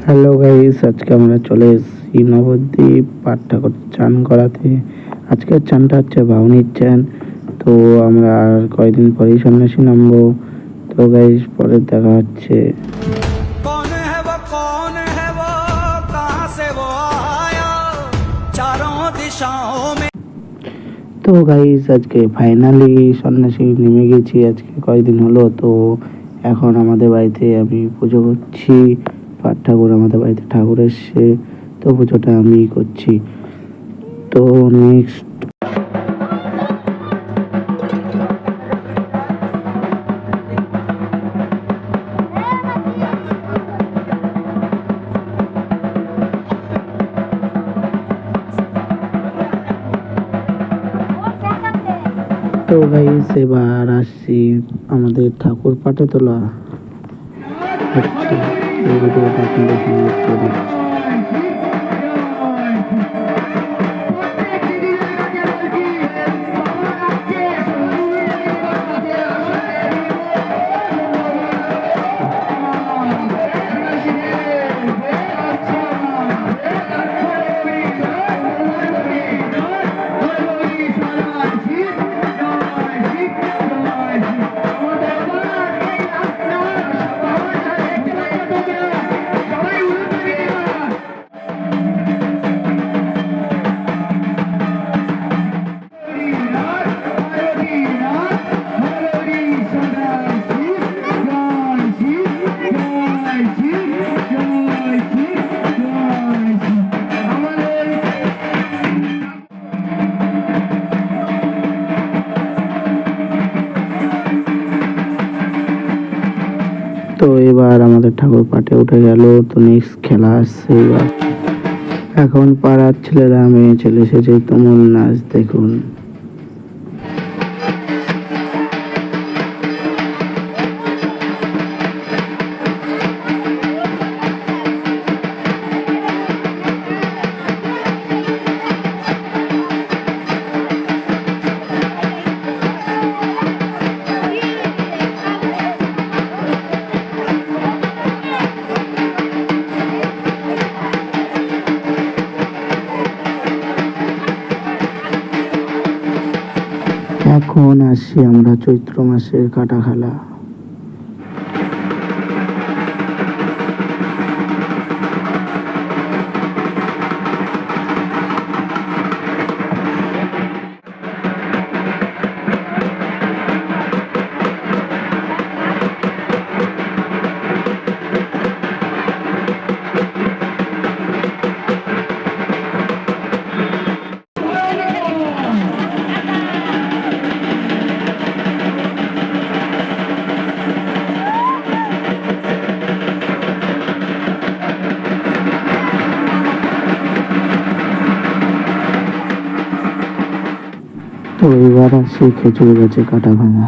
Hello guys, আজকে আমরা চলে এসেছি নবদ্বীপ পাঠ ঠাকুর চান করাতে। আজকের চানটা হচ্ছে ভাবনির চান। তো আমরা আর কয়েকদিন পরেই সন্ন্যাসী নামবো। তো গাইস, পরে দেখা হচ্ছে। তো গাইস, আজকে ফাইনালি সন্ন্যাসী নেমে গেছি। আজকে কয়েকদিন হলো। তো এখন আমাদের বাড়িতে আমি পুজো করছি। পাঠ ঠাকুর আমাদের বাড়িতে ঠাকুর এসছে, তো পুজোটা আমি করছি। তো নেক্সট তো গাইস, এবার আসছি আমাদের ঠাকুর পাঠে তোলা হচ্ছে। এই ভিডিওটা আপনাদের সঙ্গে করে দিচ্ছি। তো এবার আমাদের ঠাকুর পাঠে উঠে গেল। তো নেক্সট খেলা আসছে এবার। এখন পাড়ার ছেলেরা মেয়ে ছেলে এসেছে তুমুল নাচ দেখুন। এখন আসি আমরা চৈত্র মাসের কাটা খেলা। তো এবার আসি খেজুর গাছে কাটা ভাঙা।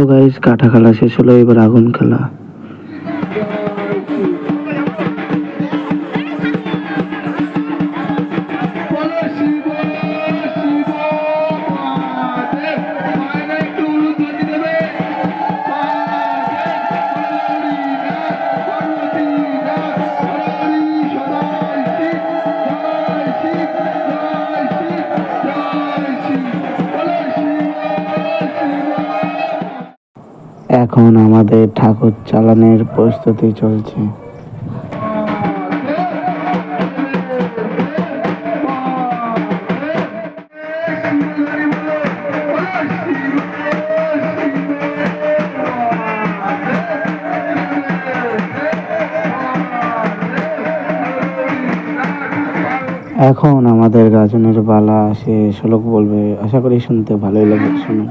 গাইস কাঠা খেলা শেষ হলো, এবার আগুন খেলা। এখন আমাদের ঠাকুর চালানের প্রস্তুতি চলছে। এখন আমাদের গাজনের পালা, সে শ্লোক বলবে, আশা করি শুনতে ভালোই লাগবে, শুনুন।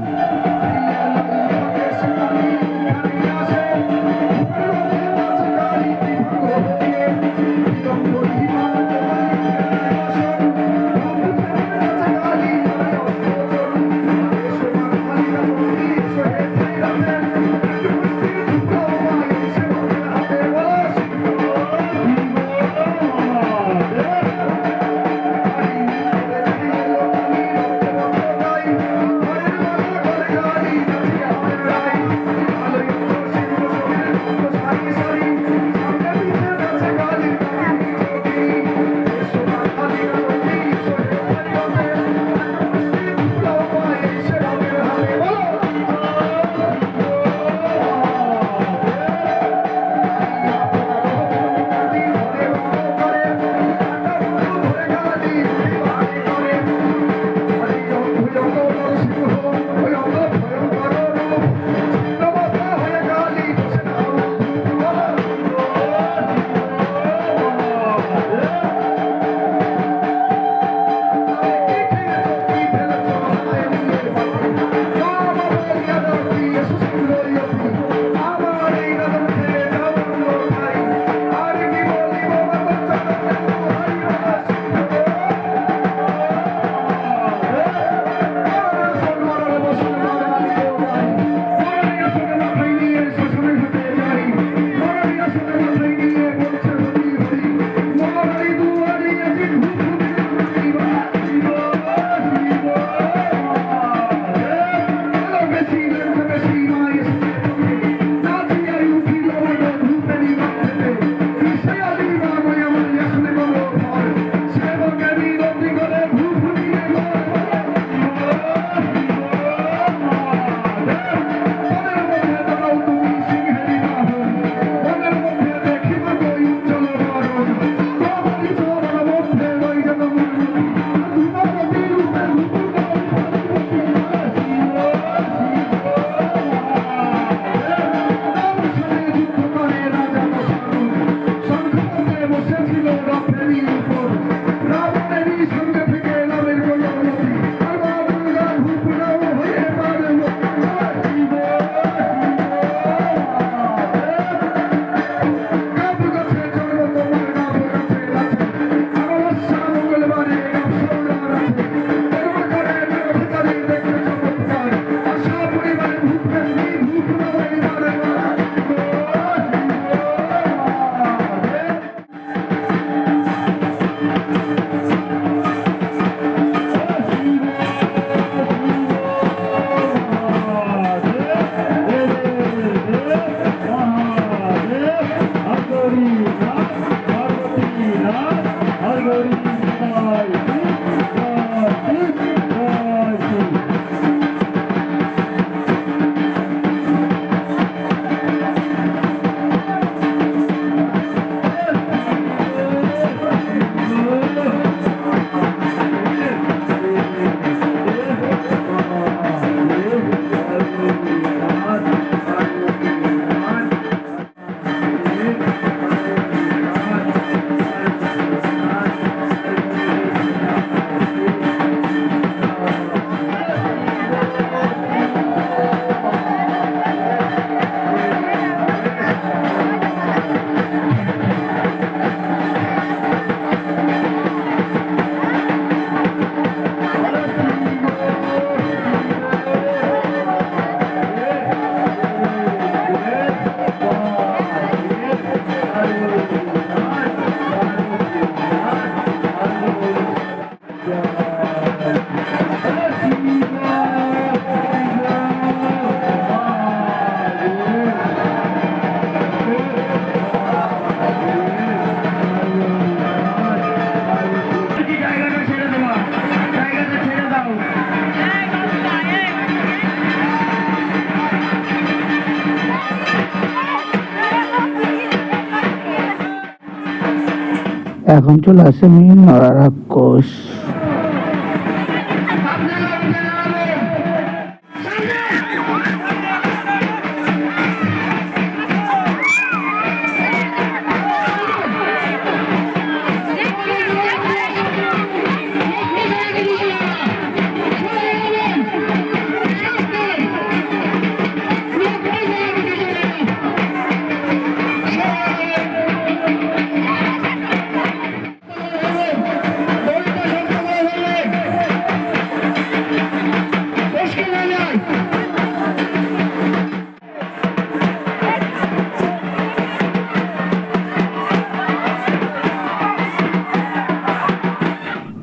এখন চলে আসে নরা রাক্ষস।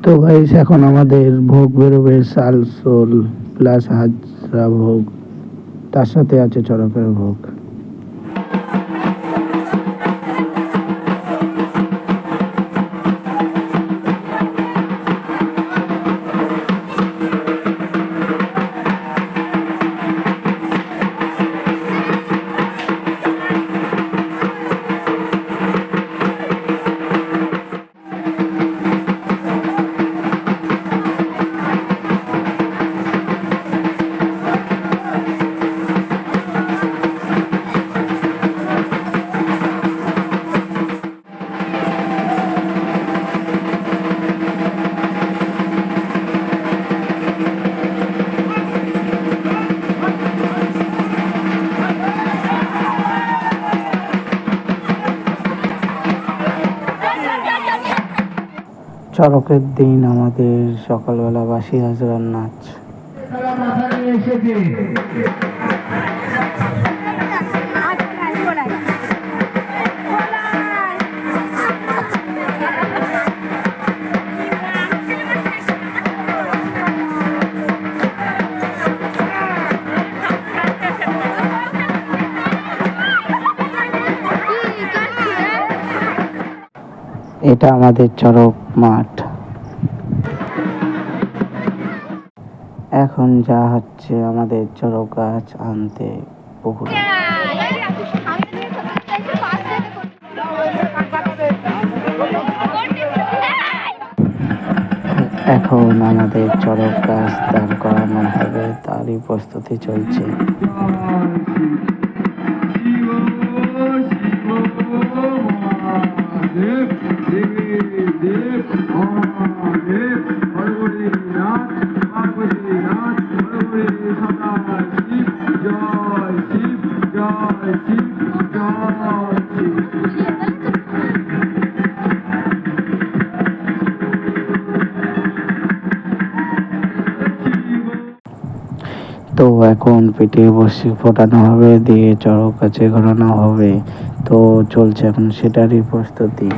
তো গাইস এখন আমাদের ভোগ বেরোবে, সালসোল প্লাস হাজরা ভোগ, তার সাথে আছে চড়কের ভোগ। চড়কের দিন আমাদের সকালবেলা বাসি হাজরার নাচ। এটা আমাদের চড়ক মাঠ। এখন যা হচ্ছে আমাদের চড়ক গাছ আনতে পুকুরে। এখন আমাদের চড়ক গাছ দাঁড় করানো হবে, তারই প্রস্তুতি চলছে। তো এখন পেটে বসে ফোটানো হবে, দিয়ে চড়ক গাছে ঘোরানো হবে। তো চলছে এখন সেটারই প্রস্তুতি।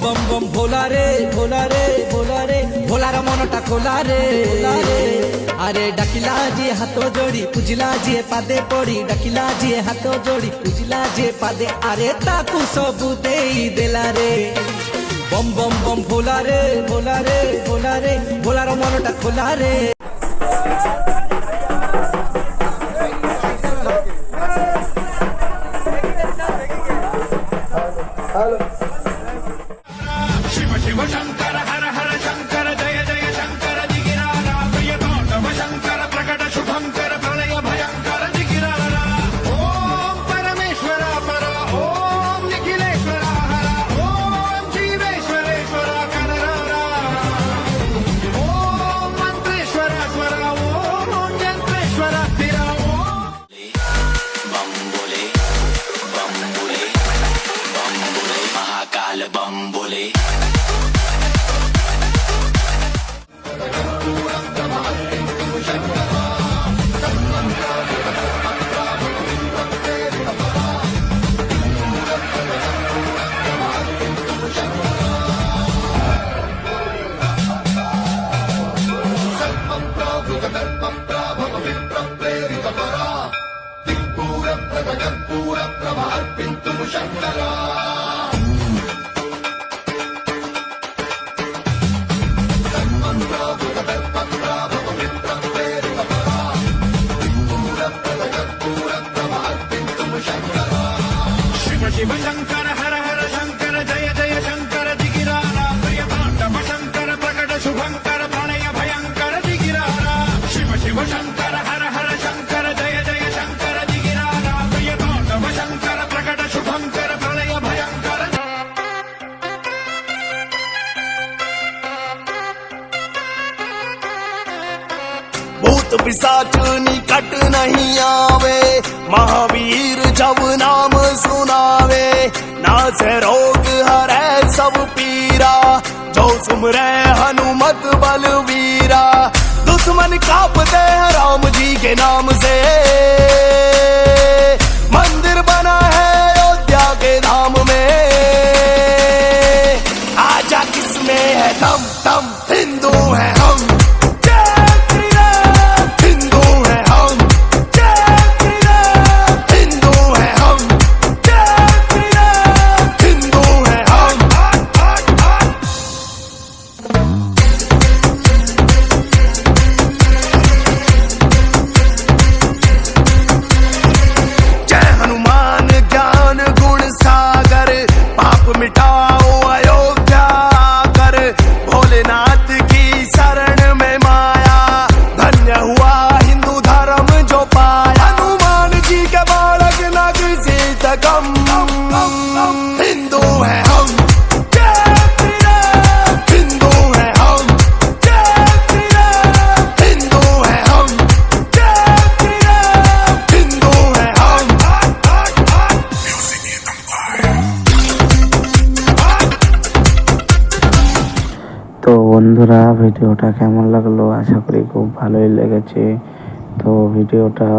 बम बम भोला रे भोला रे भोला रे भोलार मनटा खोला रे अरे डाकिला जी हाथो जोड़ी पूजिला जी पादे पड़ी डाकिला जी हाथो जोड़ी पूजिला जी पादे अरे ताकू सबू देई देला रे बम बम बम भोला रे भोला रे भोला रे भोलार मनटा खोला रे शंकर हर हर शंकर जय जय शंकर दिगिरा राम ये शंकर प्रकट शुभम शिव शिव शंकर हर हर शंकर जय जय शंकर दिगिरारा प्रिय तांडव शंकर प्रकट शुभंकर प्रणय भयंकर दिगिरारा शिव शिव शंकर हर हर शंकर जय जय शंकर दिगिरारा प्रिय तांडव शंकर प्रकट शुभंकर प्रणय भयंकर भूत पिशाच निकट नहीं आवे, महावीर जब नाम सुनावे, नासे रोग हरै सब पीरा, जो सुमरे हनुमत बलवीरा, दुश्मन कांपते हैं राम जी के नाम से, मंदिर बना है अयोध्या के धाम में, आजा किसमें है दम दम, हिंदू है हम, मिटाओ अयोध्या कर, भोलेनाथ की शरण में माया, धन्य हुआ हिंदू धर्म जो पाया, हनुमान जी के बालक नग से तकम, हिंदू है हम, जय श्री राम, हिंदू है हम, जय श्री राम, हिंदू है हम, जय श्री राम, हिंदू है हम। তো বন্ধুরা ভিডিওটা কেমন লাগলো, আশা করি খুব ভালোই লেগেছে। তো ভিডিওটা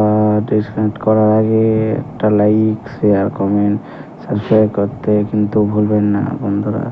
ডিসকানেক্ট করার আগে একটা লাইক, শেয়ার, কমেন্ট, সাবস্ক্রাইব করতে কিন্তু ভুলবেন না বন্ধুরা।